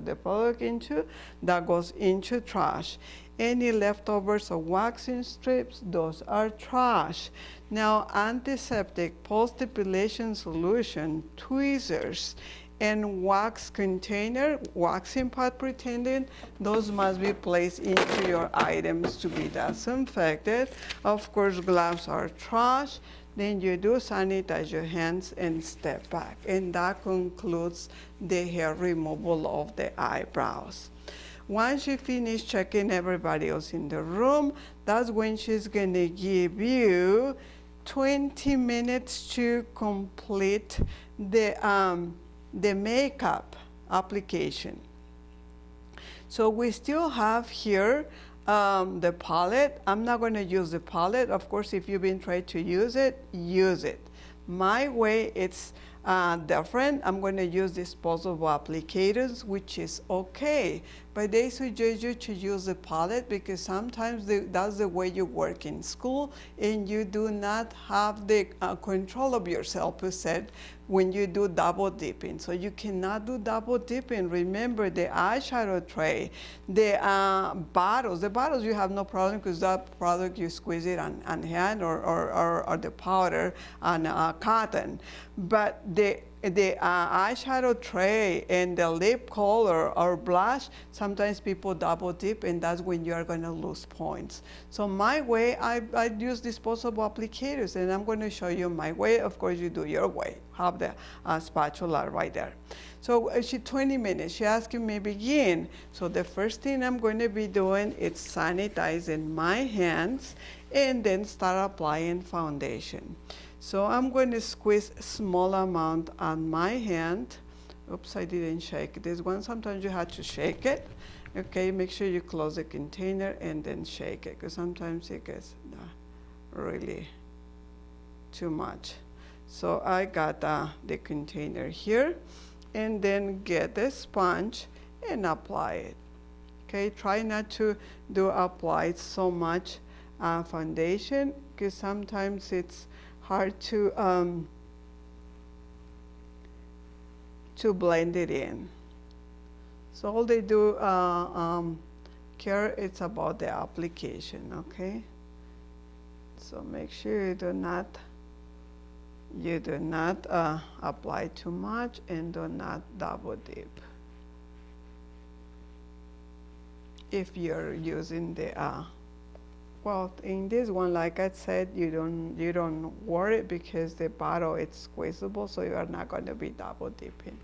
the product into, that goes into trash. Any leftovers of waxing strips, those are trash. Now, antiseptic, post-depilation solution, tweezers, and wax container, waxing pad pretending, those must be placed into your items to be disinfected. Of course, gloves are trash. Then you do sanitize your hands and step back. And that concludes the hair removal of the eyebrows. Once you finish checking everybody else in the room, that's when she's gonna give you 20 minutes to complete the makeup application. So we still have here the palette. I'm not going to use the palette. Of course, if you've been trying to use it, use it. My way, it's different. I'm going to use disposable applicators, which is okay. But they suggest you to use the palette because sometimes that's the way you work in school and you do not have the control of yourself, per se, when you do double dipping. So you cannot do double dipping. Remember the eyeshadow tray, the bottles. The bottles you have no problem because that product you squeeze it on hand or the powder on cotton. But the eyeshadow tray and the lip color or blush, sometimes people double dip and that's when you are going to lose points. So my way, I use disposable applicators and I'm going to show you my way. Of course, you do your way. Have the spatula right there. So 20 minutes, she asking me begin. So the first thing I'm going to be doing is sanitizing my hands and then start applying foundation. So I'm going to squeeze a small amount on my hand. Oops, I didn't shake this one. Sometimes you have to shake it. Okay, make sure you close the container and then shake it because sometimes it gets really too much. So I got the container here and then get the sponge and apply it. Okay, try not to apply so much foundation because sometimes it's hard to blend it in. So all they do care it's about the application, okay? So make sure you do not apply too much and do not double dip. If you're using the well, in this one, like I said, you don't worry because the bottle is squeezable, so you are not going to be double dipping.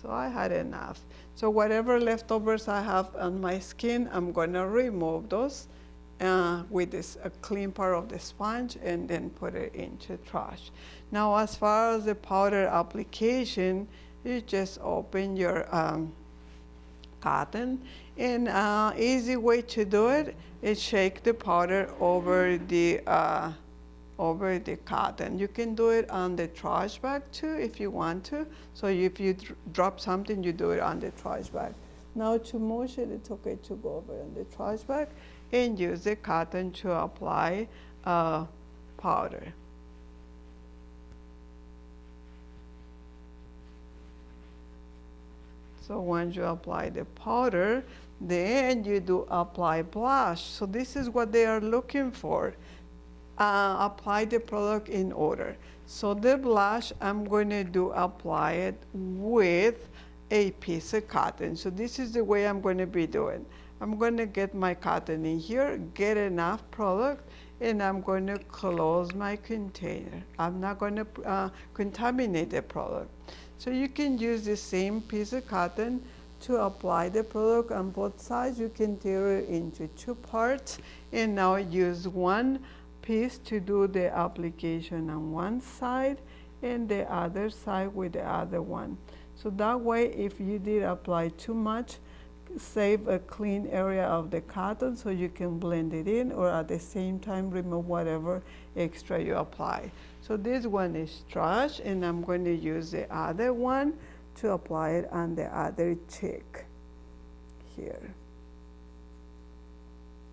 So I had enough. So whatever leftovers I have on my skin, I'm going to remove those with this clean part of the sponge and then put it into trash. Now, as far as the powder application, you just open your cotton, and easy way to do it is shake the powder over the cotton. You can do it on the trash bag too if you want to. So if you drop something, you do it on the trash bag. Now to mush it, it's okay to go over on the trash bag and use the cotton to apply powder. So once you apply the powder, then you do apply blush. So this is what they are looking for. Apply the product in order. So the blush, I'm going to apply it with a piece of cotton. So this is the way I'm going to be doing. I'm going to get my cotton in here, get enough product, and I'm going to close my container. I'm not going to contaminate the product. So you can use the same piece of cotton to apply the product on both sides. You can tear it into two parts and now use one piece to do the application on one side and the other side with the other one. So that way, if you did apply too much, save a clean area of the cotton so you can blend it in, or at the same time remove whatever extra you apply. So this one is trash, and I'm going to use the other one to apply it on the other cheek here.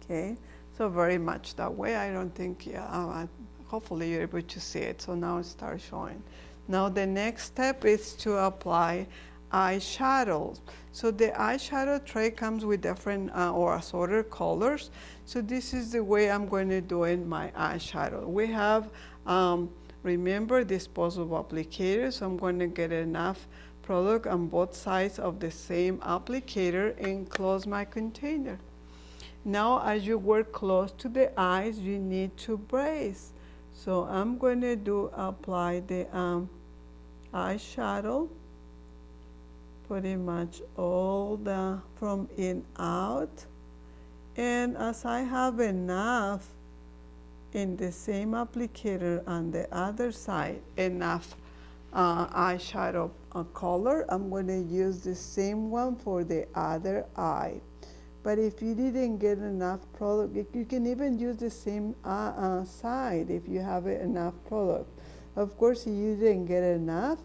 Okay, so very much that way. I don't think, hopefully you're able to see it. So now it starts showing. Now the next step is to apply eyeshadows. So the eyeshadow tray comes with different or assorted colors. So this is the way I'm going to do in my eyeshadow. We have, remember, disposable applicators. So I'm going to get enough product on both sides of the same applicator and close my container. Now as you work close to the eyes, you need to brace. So I'm going to apply the eyeshadow pretty much all from in out. And as I have enough in the same applicator on the other side, enough eyeshadow color, I'm going to use the same one for the other eye. But if you didn't get enough product, you can even use the same side if you have enough product. Of course, if you didn't get enough,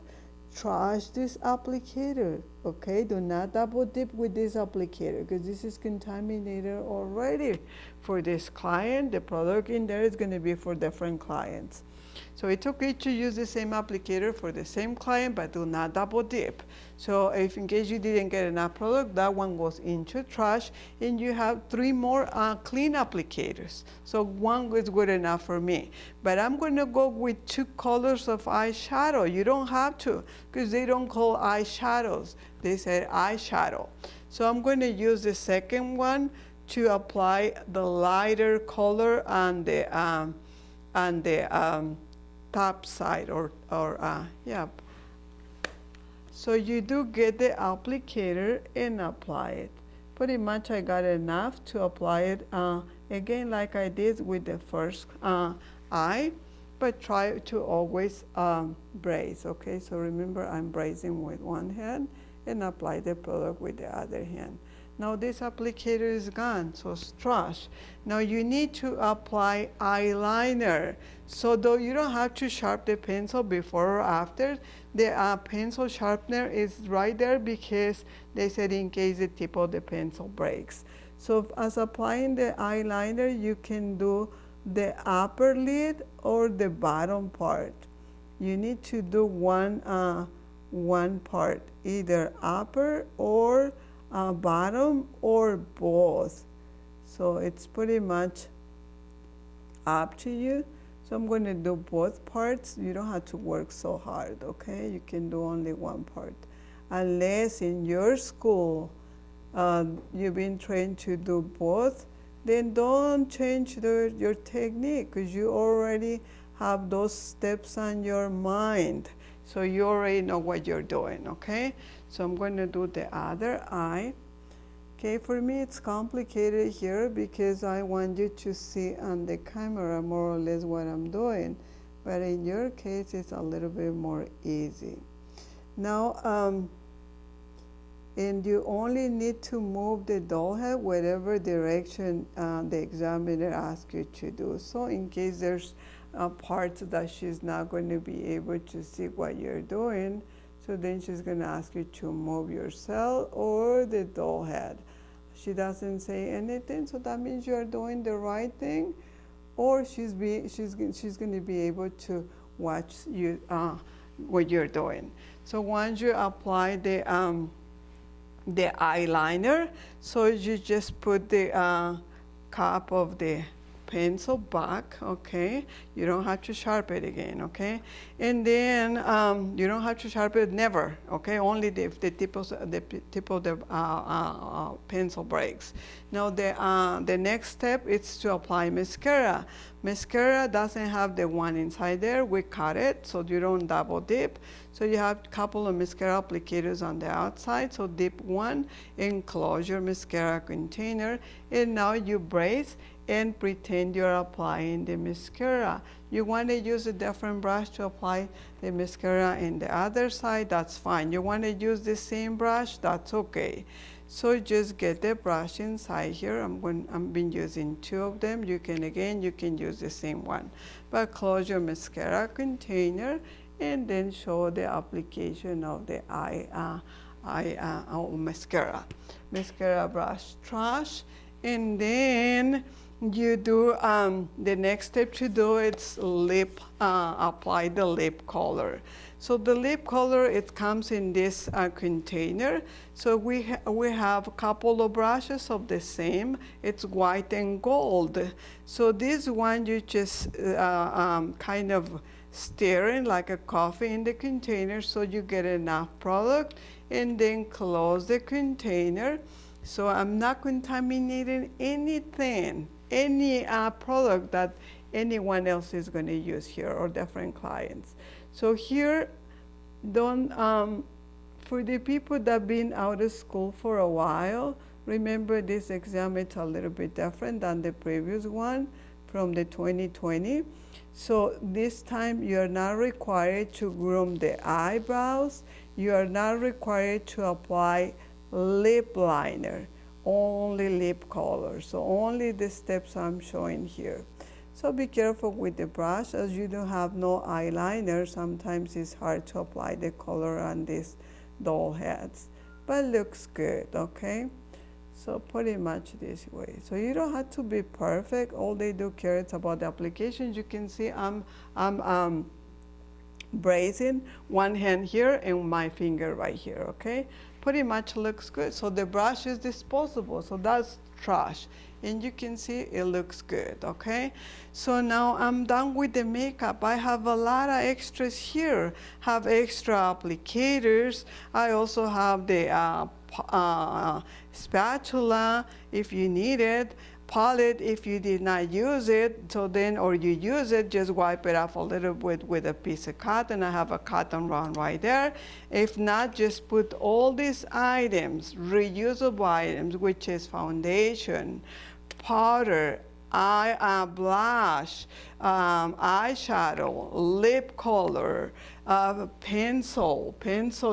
trash this applicator, okay? Do not double dip with this applicator because this is contaminated already for this client. The product in there is going to be for different clients. So it's okay to use the same applicator for the same client, but do not double dip. So if in case you didn't get enough product, that one goes into trash, and you have 3 more clean applicators. So one is good enough for me. But I'm going to go with 2 colors of eyeshadow. You don't have to, because they don't call eyeshadows. They say eyeshadow. So I'm going to use the second one to apply the lighter color on the top side yeah. So you do get the applicator and apply it. Pretty much I got enough to apply it again like I did with the first eye, but try to always brace, okay? So remember, I'm bracing with one hand and apply the product with the other hand. Now this applicator is gone, so it's trash. Now you need to apply eyeliner. So though you don't have to sharpen the pencil before or after, the pencil sharpener is right there because they said in case the tip of the pencil breaks. So as applying the eyeliner, you can do the upper lid or the bottom part. You need to do one part, either upper or bottom or both. So it's pretty much up to you. So I'm going to do both parts. You don't have to work so hard, okay? You can do only one part. Unless in your school you've been trained to do both, then don't change your technique because you already have those steps on your mind. So you already know what you're doing, okay? So I'm going to do the other eye. Okay, for me it's complicated here because I want you to see on the camera more or less what I'm doing. But in your case, it's a little bit more easy. Now, and you only need to move the doll head whatever direction the examiner asks you to do. So in case there's parts that she's not going to be able to see what you're doing, so then she's going to ask you to move yourself or the doll head. She doesn't say anything, so that means you're doing the right thing, or she's going to be able to watch you what you're doing. So once you apply the eyeliner, so you just put the cap of the pencil back, okay? You don't have to sharpen it again, okay? And then you don't have to sharpen it never, okay? Only if the tip of the pencil breaks. Now the next step is to apply mascara. Mascara doesn't have the one inside there. We cut it so you don't double dip. So you have a couple of mascara applicators on the outside. So dip one and close your mascara container. And now you brace and pretend you're applying the mascara. You want to use a different brush to apply the mascara in the other side, that's fine. You want to use the same brush, that's okay. So just get the brush inside here. I've been using 2 of them. You can use the same one. But close your mascara container and then show the application of the mascara. Mascara brush trash, and then you do the next step to do it's lip, apply the lip color. So the lip color, it comes in this container. So we have a couple of brushes of the same. It's white and gold. So this one you just kind of stirring like a coffee in the container so you get enough product, and then close the container. So I'm not contaminating anything, any product that anyone else is going to use here or different clients. So here, don't, for the people that have been out of school for a while, remember this exam is a little bit different than the previous one from the 2020. So this time you're not required to groom the eyebrows. You are not required to apply lip liner, only lip color. So only the steps I'm showing here. So be careful with the brush, as you don't have no eyeliner. Sometimes it's hard to apply the color on these doll heads, but looks good, okay? So pretty much this way. So you don't have to be perfect. All they do care is about the applications. You can see I'm bracing one hand here and my finger right here, okay? Pretty much looks good. So the brush is disposable, so that's trash. And you can see it looks good, okay? So now I'm done with the makeup. I have a lot of extras here. Have extra applicators. I also have the spatula if you need it, palette if you did not use it, so then, or you use it, just wipe it off a little bit with a piece of cotton. I have a cotton round right there. If not, just put all these items, reusable items, which is foundation, powder, blush, eyeshadow, lip color, pencil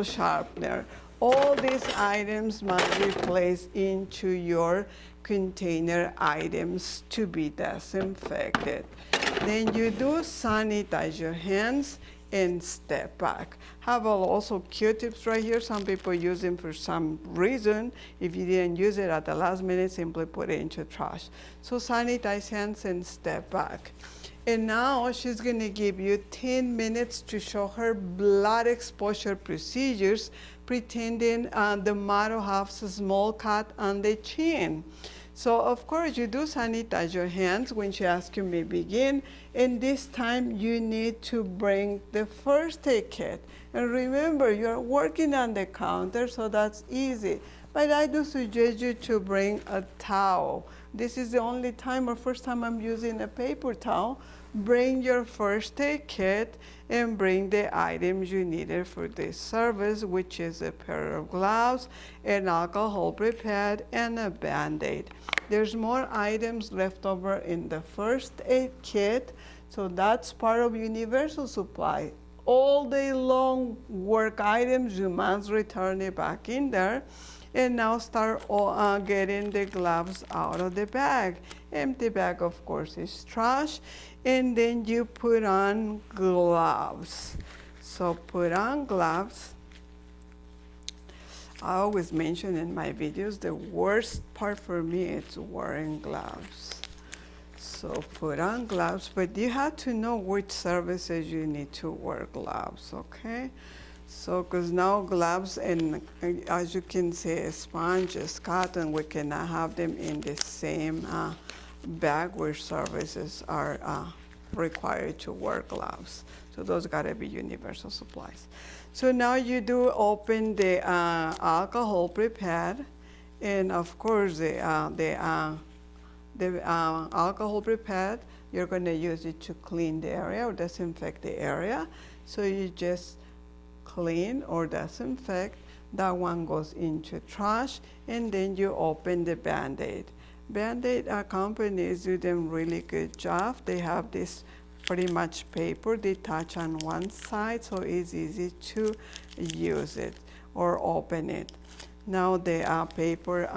sharpener. All these items must be placed into your container items to be disinfected. Then you do sanitize your hands and step back. Have also Q-tips right here. Some people use them for some reason. If you didn't use it at the last minute, simply put it into trash. So sanitize hands and step back. And now she's going to give you 10 minutes to show her blood exposure procedures, pretending the model has a small cut on the chin. So of course you do sanitize your hands when she asks you may begin, and this time you need to bring the first aid kit. And remember, you're working on the counter, so that's easy. But I do suggest you to bring a towel. This is the only time or first time I'm using a paper towel. Bring your first aid kit and bring the items you needed for this service, which is a pair of gloves, an alcohol pipette, and a Band-Aid. There's more items left over in the first aid kit, so that's part of universal supply. All day long work items, you must return it back in there. And now start getting the gloves out of the bag. Empty bag, of course, is trash. And then you put on gloves. So put on gloves. I always mention in my videos, the worst part for me is wearing gloves. So put on gloves, but you have to know which services you need to wear gloves, okay? So, because now gloves, and as you can see, sponges, cotton, we cannot have them in the same bag where services are required to wear gloves. So those gotta be universal supplies. So now you do open the alcohol prepared, and of course the alcohol prepared, you're gonna use it to clean the area or disinfect the area. So you just clean or disinfect. That one goes into trash, and then you open the Band-Aid. Band-Aid companies do them really good job. They have this pretty much paper they touch on one side, so it's easy to use it or open it. Now the paper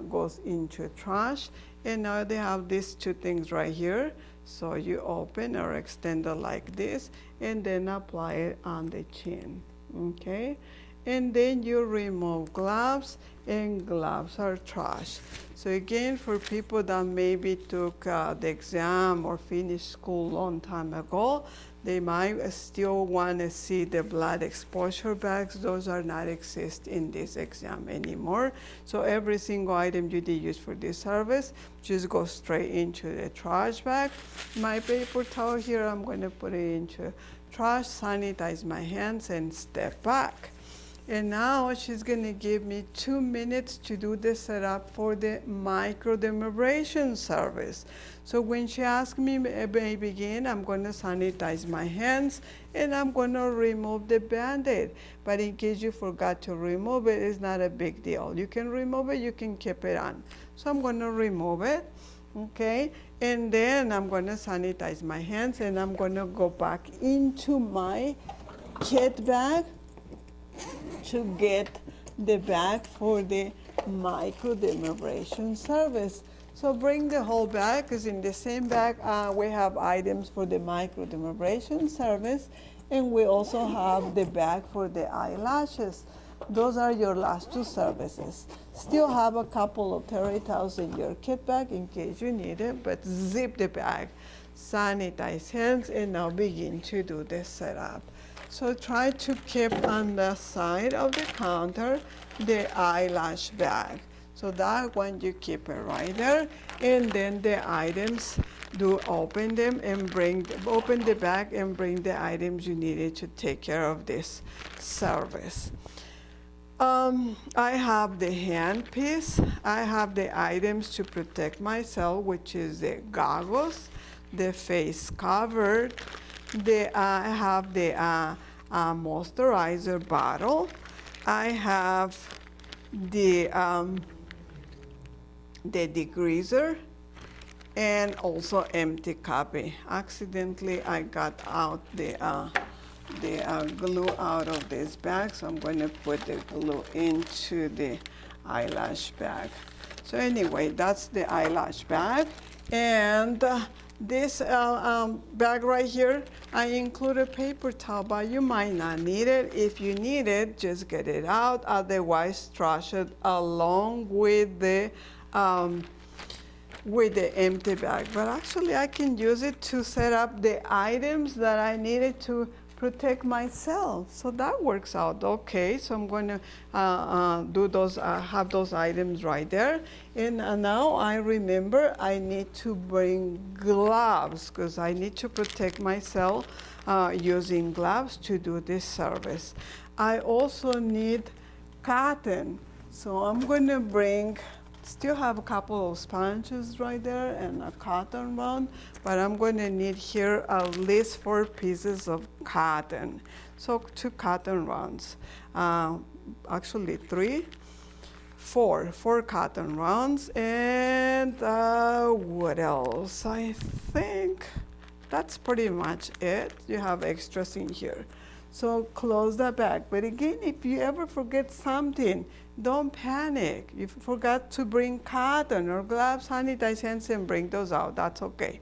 goes into trash, and now they have these two things right here. So you open or extend it like this, and then apply it on the chin. Okay, and then you remove gloves, and gloves are trash. So again, for people that maybe took the exam or finished school a long time ago, they might still want to see the blood exposure bags. Those are not exist in this exam anymore. So every single item you did use for this service just goes straight into the trash bag. My paper towel here, I'm going to put it into trash, sanitize my hands, and step back. And now she's going to give me 2 minutes to do the setup for the microdermabrasion service. So when she asks me, may begin, I'm going to sanitize my hands and I'm going to remove the Band-Aid. But in case you forgot to remove it, it's not a big deal. You can remove it, you can keep it on. So I'm going to remove it, okay? And then I'm going to sanitize my hands and I'm going to go back into my kit bag to get the bag for the microdermabrasion service. So bring the whole bag, because in the same bag we have items for the microdermabrasion service, and we also have the bag for the eyelashes. Those are your last two services. Still have a couple of terry towels in your kit bag in case you need it, but zip the bag, sanitize hands, and now begin to do the setup. So try to keep on the side of the counter the eyelash bag. So that one you keep it right there, and then the items, do open them and open the bag and bring the items you needed to take care of this service. I have the hand piece. I have the items to protect myself, which is the goggles, the face cover, I have the moisturizer bottle. I have the degreaser, and also empty copy. Accidentally, I got out the glue out of this bag, so I'm going to put the glue into the eyelash bag. So anyway, that's the eyelash bag. And this bag right here, I include a paper towel, but you might not need it. If you need it, just get it out. Otherwise, trash it along with the empty bag. But actually, I can use it to set up the items that I needed to protect myself. So that works out okay. So I'm going to do those, have those items right there. And now I remember I need to bring gloves because I need to protect myself using gloves to do this service. I also need cotton. So I'm going to bring, still have a couple of sponges right there and a cotton round, but I'm going to need here at least 4 pieces of cotton. So 2 cotton rounds, actually 4 cotton rounds, and what else? I think that's pretty much it. You have extras in here. So close the bag. But again, if you ever forget something, don't panic. If you forgot to bring cotton or gloves, sanitize hands and bring those out. That's okay.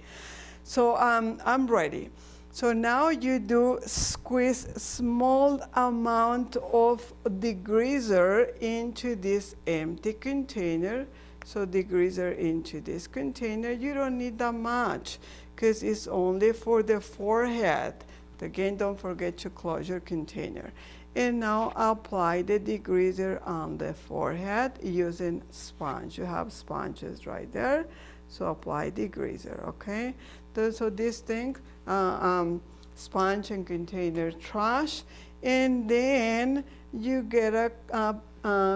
So I'm ready. So now you do squeeze small amount of degreaser into this empty container. So degreaser into this container. You don't need that much because it's only for the forehead. Again, don't forget to close your container. And now apply the degreaser on the forehead using sponge. You have sponges right there. So apply degreaser, okay? So this thing, sponge and container trash. And then you get a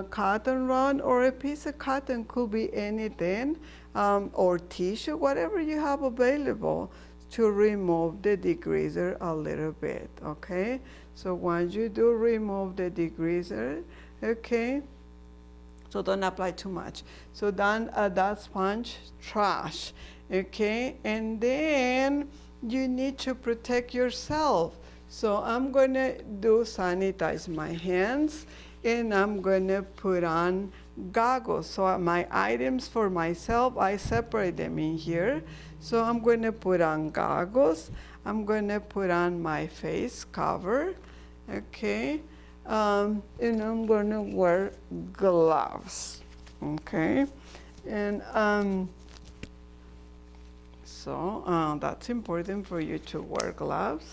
cotton round or a piece of cotton, could be anything, or tissue, whatever you have available, to remove the degreaser a little bit, okay? So once you do remove the degreaser, okay, so don't apply too much. So then that sponge, trash, okay? And then you need to protect yourself. So I'm gonna sanitize my hands, and I'm gonna put on goggles. So my items for myself, I separate them in here. So I'm going to put on goggles. I'm going to put on my face cover, okay? and I'm gonna wear gloves, okay? And so that's important for you to wear gloves.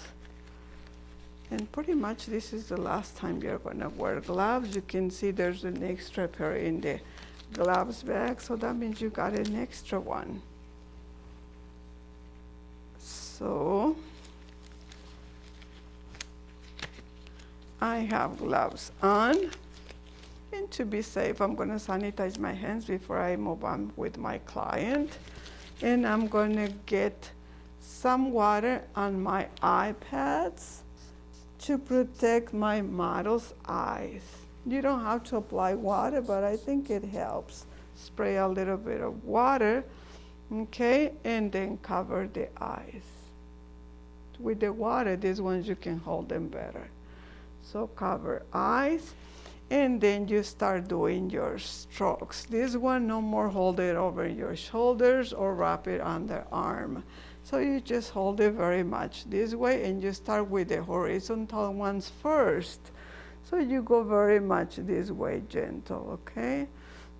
And pretty much this is the last time you're gonna wear gloves. You can see there's an extra pair in the gloves bag, so that means you got an extra one. So I have gloves on, and to be safe, I'm gonna sanitize my hands before I move on with my client. And I'm gonna get some water on my eye pads to protect my model's eyes. You don't have to apply water, but I think it helps. Spray a little bit of water, okay, and then cover the eyes. With the water, these ones you can hold them better. So cover eyes, and then you start doing your strokes. This one, no more hold it over your shoulders or wrap it on the arm. So you just hold it very much this way, and you start with the horizontal ones first. So you go very much this way, gentle, okay?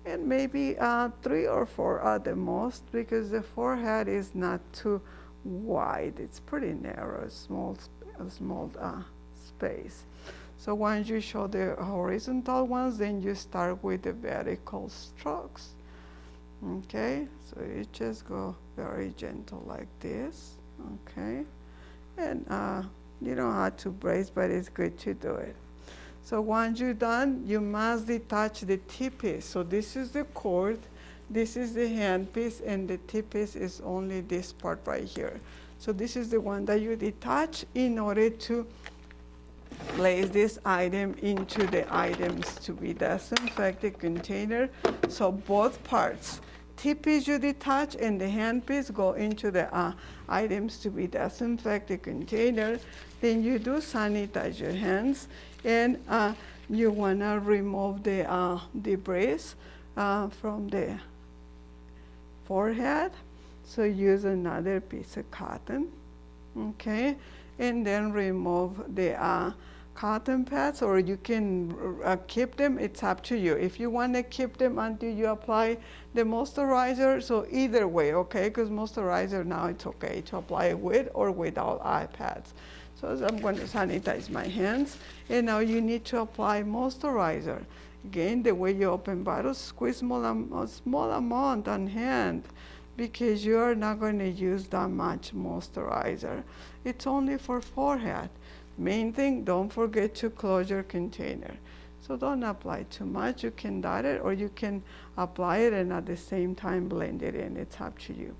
And maybe 3 or 4 at the most, because the forehead is not too wide. It's pretty narrow, small space. So once you show the horizontal ones, then you start with the vertical strokes. Okay, so you just go very gentle like this, okay? And you don't have to brace, but it's good to do it. So once you're done, you must detach the tip-piece. So this is the cord, this is the hand piece, and the tip-piece is only this part right here. So this is the one that you detach in order to place this item into the items to be disinfected container. So both parts, tip piece you detach and the hand piece go into the items to be disinfected container. Then you do sanitize your hands, and you wanna remove the debris from the forehead. So use another piece of cotton, okay? And then remove the cotton pads, or you can keep them. It's up to you. If you want to keep them until you apply the moisturizer, so either way, okay? Because moisturizer now it's okay to apply with or without eye pads. So I'm going to sanitize my hands, and now you need to apply moisturizer. Again, the way you open bottles, squeeze a small amount on hand, because you're not going to use that much moisturizer. It's only for forehead. Main thing, don't forget to close your container. So don't apply too much. You can dot it, or you can apply it and at the same time blend it in. It's up to you.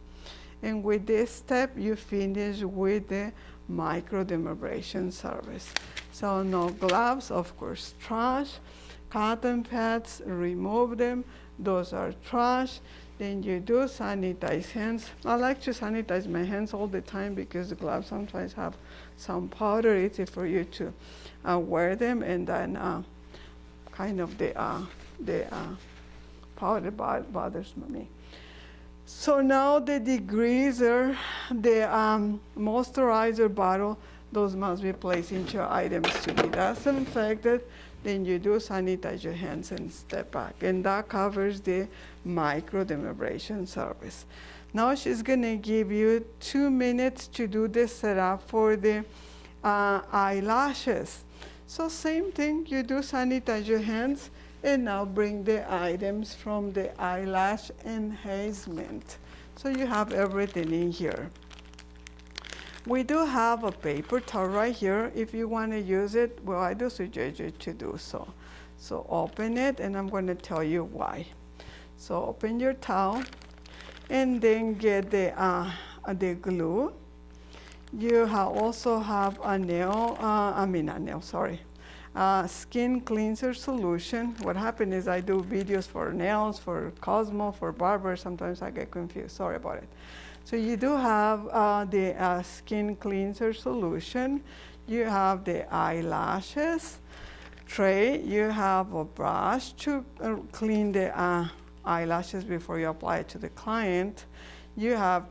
And with this step, you finish with the microdermabrasion service. So no gloves, of course, trash. Cotton pads, remove them. Those are trash. Then you do sanitize hands. I like to sanitize my hands all the time because the gloves sometimes have some powder. It's easy for you to wear them, and then kind of the powder bothers me. So now the degreaser, the moisturizer bottle, those must be placed into your items to be disinfected. Then you do sanitize your hands and step back. And that covers the microdermabrasion service. Now she's gonna give you 2 minutes to do the setup for the eyelashes. So same thing, you do sanitize your hands, and now bring the items from the eyelash enhancement. So you have everything in here. We do have a paper towel right here. If you want to use it, well, I do suggest you to do so. So open it, and I'm going to tell you why. So open your towel, and then get the glue. You also have a skin cleanser solution. What happened is I do videos for nails, for Cosmo, for barbers. Sometimes I get confused. Sorry about it. So you do have the skin cleanser solution. You have the eyelashes tray. You have a brush to clean the eyelashes before you apply it to the client. You have